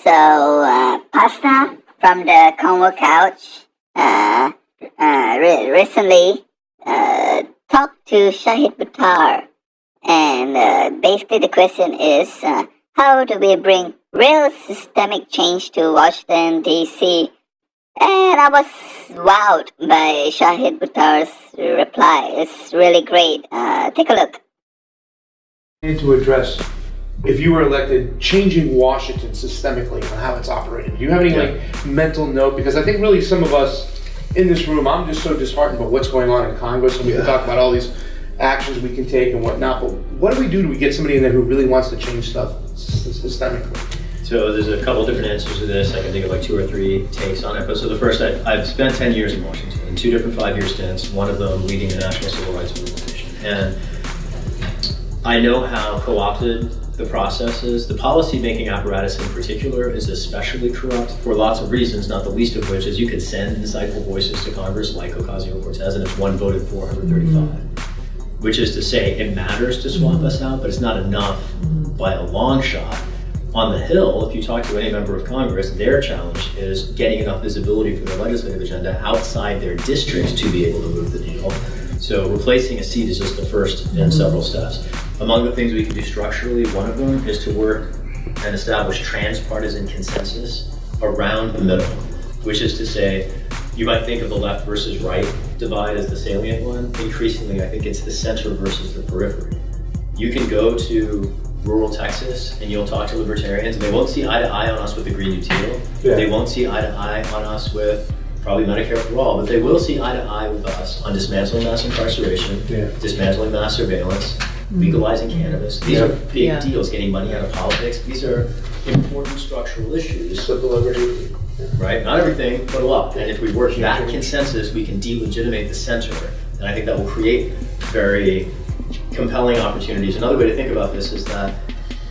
So, Pasta from the Convo Couch recently talked to Shahid Buttar, and basically the question is, how do we bring real systemic change to Washington, D.C.? And I was wowed by Shahid Buttar's reply. It's really great. Take a look. To address, if you were elected, changing Washington systemically and how it's operated. Do you have any mental note? Because I think really some of us in this room, I'm just so disheartened about what's going on in Congress, and we can talk about all these actions we can take and whatnot, but what do we do we get somebody in there who really wants to change stuff systemically? So there's a couple different answers to this. I can think of like 2 or 3 takes on it. But so the first, I've spent 10 years in Washington, in 2 different 5-year stints, one of them leading the National Civil Rights Movement. And I know how co-opted the process is. The policy-making apparatus in particular is especially corrupt for lots of reasons, not the least of which is you could send insightful voices to Congress like Ocasio-Cortez, and if one voted 435. Which is to say, it matters to swap us out, but it's not enough by a long shot. On the Hill, if you talk to any member of Congress, their challenge is getting enough visibility for their legislative agenda outside their districts to be able to move the needle. So replacing a seat is just the first in several steps. Among the things we can do structurally, one of them is to work and establish transpartisan consensus around the middle, which is to say, you might think of the left versus right divide as the salient one. Increasingly, I think it's the center versus the periphery. You can go to rural Texas and you'll talk to libertarians and they won't see eye to eye on us with the Green New Deal. Yeah. They won't see eye to eye on us with probably Medicare for all, but they will see eye to eye with us on dismantling mass incarceration, dismantling mass surveillance, legalizing cannabis. These are big deals, getting money out of politics. These are important structural issues. Civil liberty. Right? Not everything, but a lot. And if we work that consensus, we can delegitimate the center. And I think that will create very compelling opportunities. Another way to think about this is that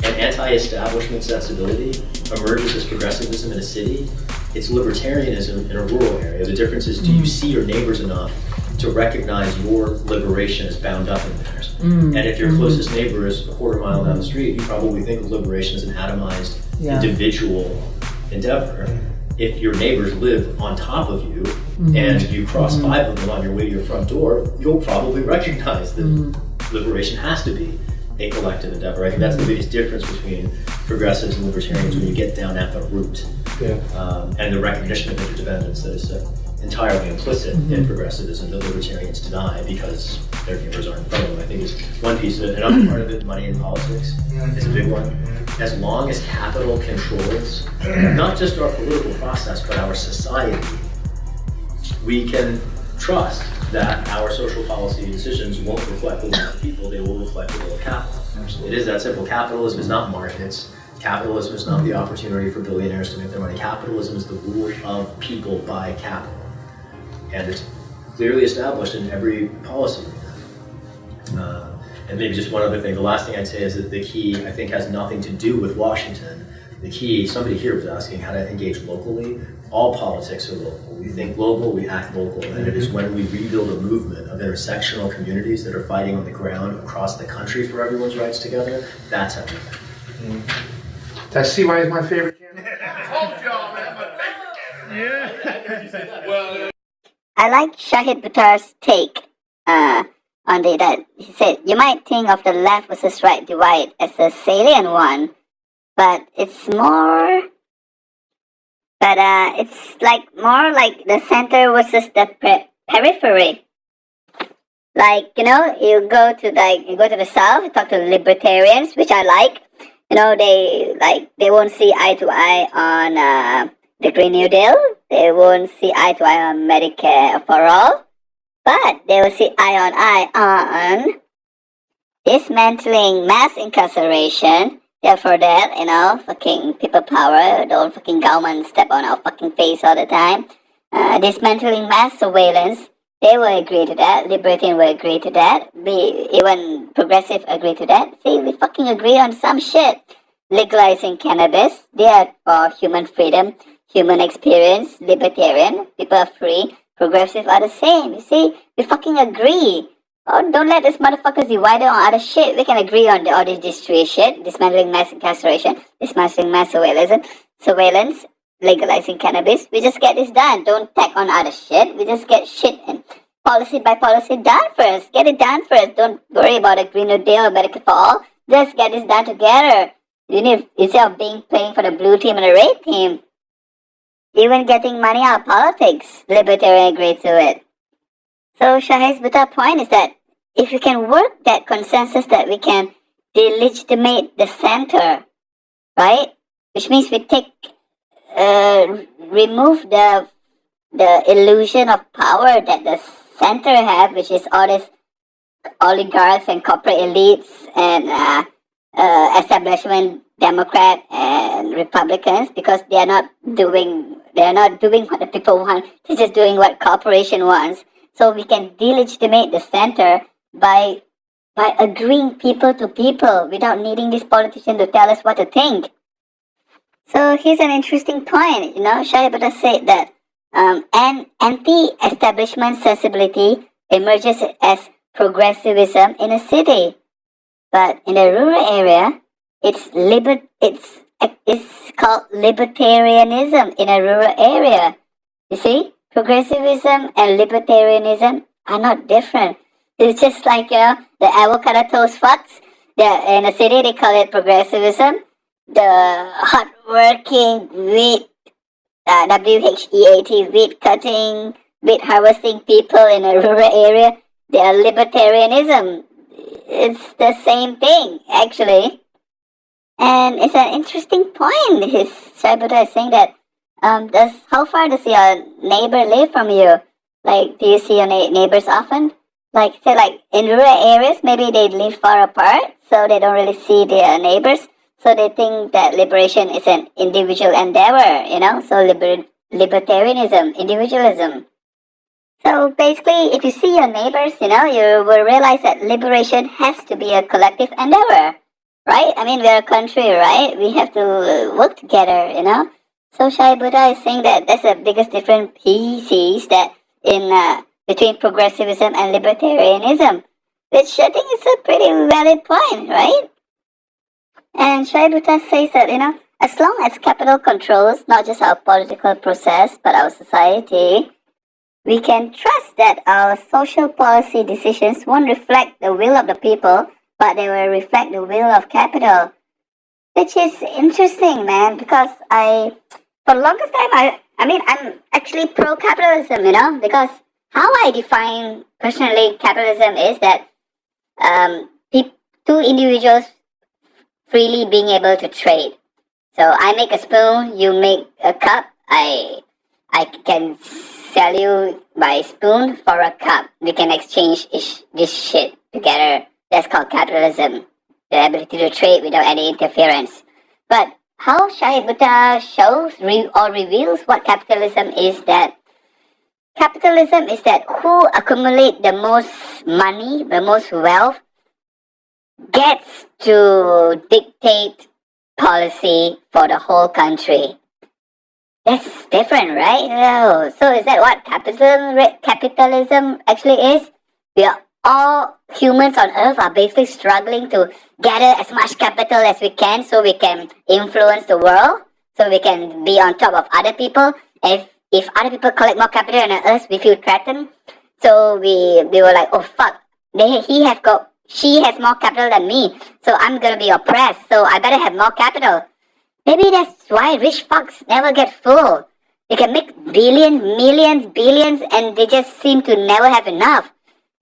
an anti-establishment sensibility emerges as progressivism in a city. It's libertarianism in a rural area. The difference is, do you see your neighbors enough to recognize your liberation is bound up in theirs? And if your closest neighbor is a quarter mile down the street, you probably think of liberation as an atomized individual endeavor. If your neighbors live on top of you and you cross 5 of them on your way to your front door, you'll probably recognize that liberation has to be a collective endeavor. I think that's the biggest difference between progressives and libertarians when you get down at the root. And the recognition of interdependence that is entirely implicit in progressivism that libertarians deny because their neighbors aren't in front of them, I think is one piece of it. Another part of it, money in politics, is a big one. As long as capital controls not just our political process, but our society, we can trust that our social policy decisions won't reflect the will of people, they will reflect the will of capital. It is that simple. Capitalism is not markets. Capitalism is not the opportunity for billionaires to make their money. Capitalism is the rule of people by capital. And it's clearly established in every policy. And maybe just one other thing. The last thing I'd say is that the key, I think, has nothing to do with Washington. The key, somebody here was asking how to engage locally. All politics are local. We think global, we act local. And it is when we rebuild a movement of intersectional communities that are fighting on the ground across the country for everyone's rights together, that's how we act. That's CY is my favorite candidate. I told y'all, man, my favorite candidate. Well, I like Shahid Buttar's take on that. He said, you might think of the left versus right divide as a salient one, but it's more... it's more like the center versus the periphery. Like, you go to the South, you talk to libertarians, which I like. They won't see eye to eye on the Green New Deal. They won't see eye to eye on Medicare for all. But they will see eye on dismantling mass incarceration. Therefore that, fucking people power, don't fucking government step on our fucking face all the time. Dismantling mass surveillance, they will agree to that. Libertarian will agree to that. Even progressive agree to that. See, we fucking agree on some shit. Legalizing cannabis, they are for human freedom, human experience, libertarian, people are free, progressive are the same. You see, we fucking agree. Oh, don't let this motherfuckers divide on other shit. We can agree on all this shit, dismantling mass incarceration, dismantling mass surveillance. surveillance, legalizing cannabis. We just get this done. Don't tack on other shit. We just get shit and policy by policy done first. Get it done first. Don't worry about a Green New Deal or Medicare for all. Just get this done together. You need, instead of playing for the blue team and the red team. Even getting money out of politics, Libertarian agrees to it. So Shahid Buttar's point is that if we can work that consensus that we can delegitimate the center, right? Which means we remove the illusion of power that the center have, which is all these oligarchs and corporate elites and establishment Democrat and Republicans, because they are not doing what the people want. They're just doing what corporation wants. So we can delegitimate the center by agreeing people to people without needing this politician to tell us what to think. So here's an interesting point. Shahid Buttar said that an anti-establishment sensibility emerges as progressivism in a city, but in a rural area, it's called libertarianism in a rural area. You see, progressivism and libertarianism are not different. It's just like the avocado toast fucks. In a city, they call it progressivism. The hardworking wheat, WHEAT, wheat cutting, wheat harvesting people in a rural area, they are libertarianism. It's the same thing, actually. And it's an interesting point. Shahid Buttar is saying that how far does your neighbor live from you? Like, do you see your neighbors often? Like, say, like in rural areas, maybe they live far apart, so they don't really see their neighbors. So they think that liberation is an individual endeavor, So libertarianism, individualism. So basically, if you see your neighbors, you will realize that liberation has to be a collective endeavor, right? I mean, we're a country, right? We have to work together, So Shahid Buttar is saying that that's the biggest difference he sees that between progressivism and libertarianism, which I think is a pretty valid point, right? And Shahid Buttar says that, as long as capital controls not just our political process, but our society, we can trust that our social policy decisions won't reflect the will of the people, but they will reflect the will of capital. Which is interesting, man, because for the longest time, I'm actually pro-capitalism, because how I define personally capitalism is that two individuals freely being able to trade. So I make a spoon, you make a cup, I can sell you my spoon for a cup. We can exchange this shit together. That's called capitalism. The ability to trade without any interference. But how Shahid Buttar shows or reveals what capitalism is that who accumulate the most money, the most wealth, gets to dictate policy for the whole country. That's different, right? So is that what capitalism actually is? We are all humans on earth are basically struggling to gather as much capital as we can so we can influence the world, so we can be on top of other people. If other people collect more capital than us, we feel threatened. So we were like, oh fuck, she has more capital than me, so I'm gonna be oppressed, so I better have more capital. Maybe that's why rich fucks never get full. They can make billions, millions, billions, and they just seem to never have enough.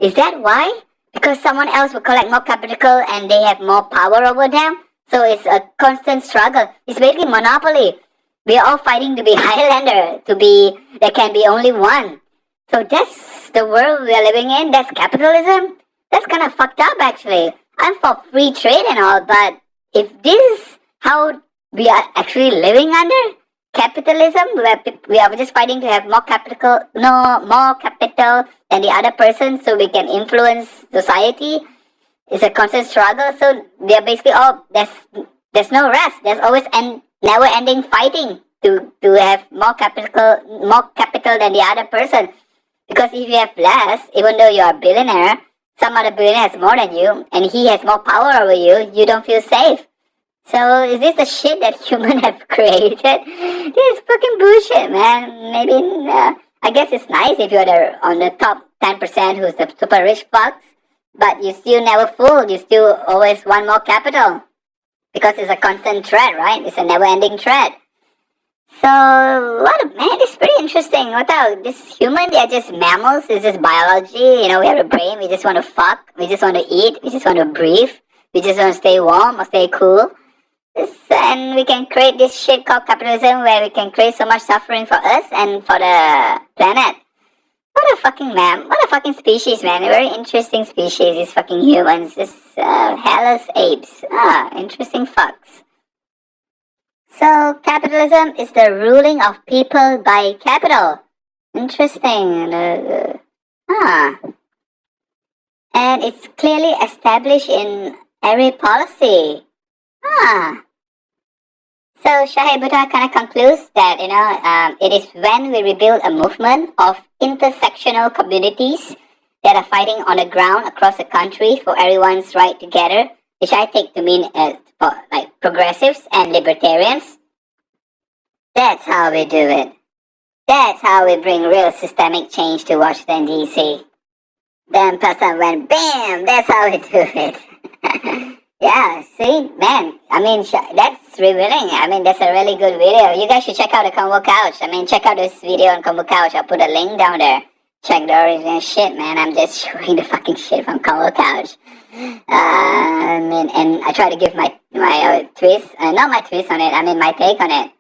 Is that why? Because someone else will collect more capital and they have more power over them? So it's a constant struggle. It's basically monopoly. We are all fighting to be Highlander, there can be only one. So that's the world we are living in. That's capitalism. That's kind of fucked up, actually. I'm for free trade and all, but if this is how we are actually living under capitalism, where we are just fighting to have more capital than the other person, so we can influence society. It's a constant struggle. So we are basically all there's no rest. There's always never-ending fighting to have more capital than the other person. Because if you have less, even though you are a billionaire, some other billionaire has more than you, and he has more power over you, you don't feel safe. So is this the shit that humans have created? This is fucking bullshit, man. Maybe I guess it's nice if you're on the top 10% who's the super rich fucks, but you still never full. You still always want more capital because it's a constant threat, right? It's a never-ending threat. So man, it's pretty interesting. What the this human? They are just mammals. It's just biology. You know, we have a brain. We just want to fuck. We just want to eat. We just want to breathe. We just want to stay warm or stay cool. And we can create this shit called capitalism where we can create so much suffering for us and for the planet. What a fucking species, man. A very interesting species, these fucking humans. This hairless apes. Interesting fucks. So, capitalism is the ruling of people by capital. Interesting. And it's clearly established in every policy. So Shahid Buttar kind of concludes that, it is when we rebuild a movement of intersectional communities that are fighting on the ground across the country for everyone's right together, which I take to mean progressives and libertarians. That's how we do it. That's how we bring real systemic change to Washington, D.C. Then person went, bam! That's how we do it. Yeah, see, man, that's revealing. That's a really good video. You guys should check out the Convo Couch. Check out this video on Convo Couch. I'll put a link down there. Check the original shit, man. I'm just showing the fucking shit from Convo Couch. And I try to give my twist, not my twist on it, my take on it.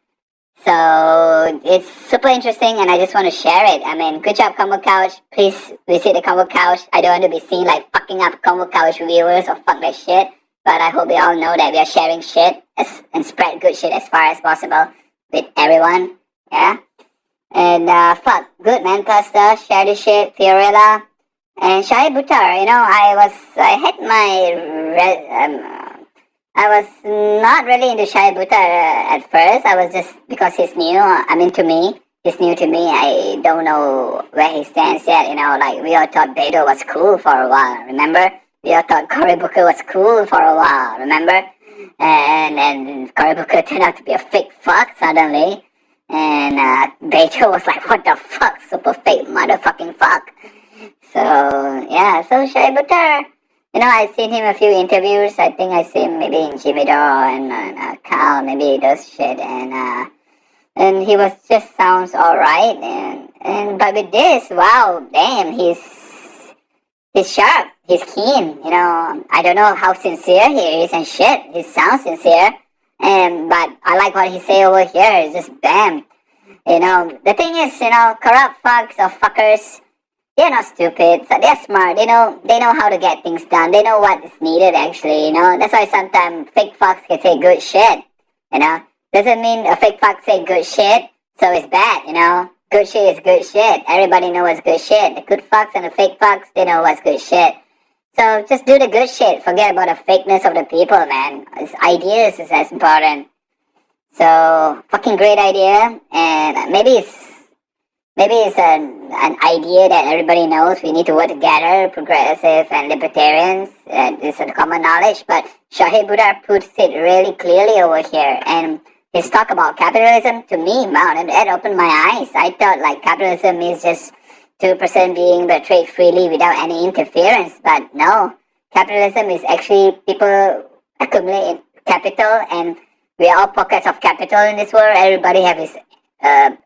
So, it's super interesting and I just want to share it. Good job, Convo Couch. Please visit the Convo Couch. I don't want to be seen like fucking up Convo Couch viewers or fuck that shit. But I hope we all know that we are sharing shit and spread good shit as far as possible with everyone. Yeah? And fuck, good man, Pastor, share the shit, Fiorella. And Shahid Buttar, I was not really into Shahid Buttar at first. I was just, because he's new, he's new to me. I don't know where he stands yet, we all thought Beto was cool for a while, remember? We all thought Cory Booker was cool for a while, remember? And Cory Booker turned out to be a fake fuck suddenly. And Beto was like, what the fuck, super fake motherfucking fuck. So, yeah, so Shahid Buttar, I've seen him a few interviews. I think I see him maybe in Jimmy Dore and Cal, maybe those shit. And he was just sounds alright. But with this, wow, damn, he's sharp. He's keen, I don't know how sincere he is and shit. He sounds sincere. But I like what he say over here. It's just bam. The thing is, corrupt fucks or fuckers, they're not stupid. So they're smart. They know how to get things done. They know what is needed actually, That's why sometimes fake fucks can say good shit, Doesn't mean a fake fuck say good shit, so it's bad, Good shit is good shit. Everybody knows what's good shit. The good fucks and the fake fucks, they know what's good shit. So just do the good shit. Forget about the fakeness of the people, man. It's ideas is as important. So fucking great idea, and maybe it's an idea that everybody knows. We need to work together, progressive and libertarians. It's a common knowledge. But Shahid Buttar puts it really clearly over here, and his talk about capitalism to me, man, it opened my eyes. I thought capitalism is just 2% being able to trade freely without any interference, but no. Capitalism is actually people accumulate capital, and we are all pockets of capital in this world. Everybody have his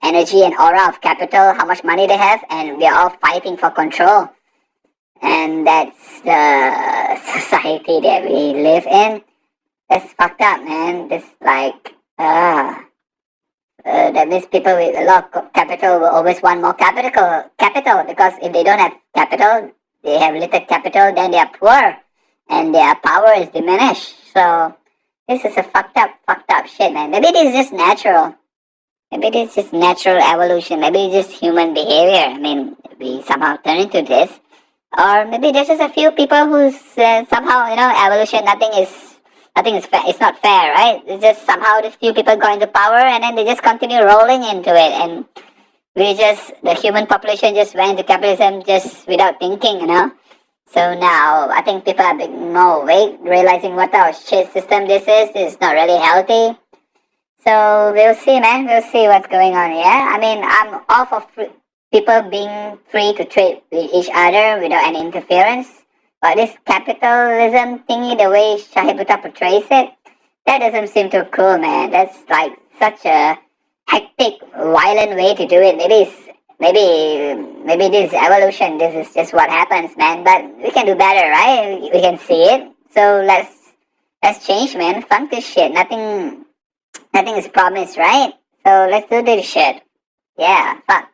energy and aura of capital, how much money they have, and we are all fighting for control. And that's the society that we live in. That's fucked up, man. That means people with a lot of capital will always want more capital, because if they don't have capital, they have little capital, then they are poor, and their power is diminished. So this is a fucked up shit, man. Maybe it is just natural. Maybe it is just natural evolution. Maybe it's just human behavior. We somehow turn into this. Or maybe there's just a few people who somehow, evolution, nothing is fair. It's not fair, right? It's just somehow these few people go into power and then they just continue rolling into it. And the human population just went into capitalism just without thinking, So now I think people are being more awake, realizing what our shit system this is not really healthy. So we'll see, man. We'll see what's going on. Yeah, I mean, I'm all for people being free to trade with each other without any interference. But this capitalism thingy, the way Shahid Buttar portrays it, that doesn't seem too cool, man. That's like such a hectic, violent way to do it. Maybe this is evolution. This is just what happens, man. But we can do better, right? We can see it. So let's change, man. Fuck this shit. Nothing is promised, right? So let's do this shit. Yeah, fuck.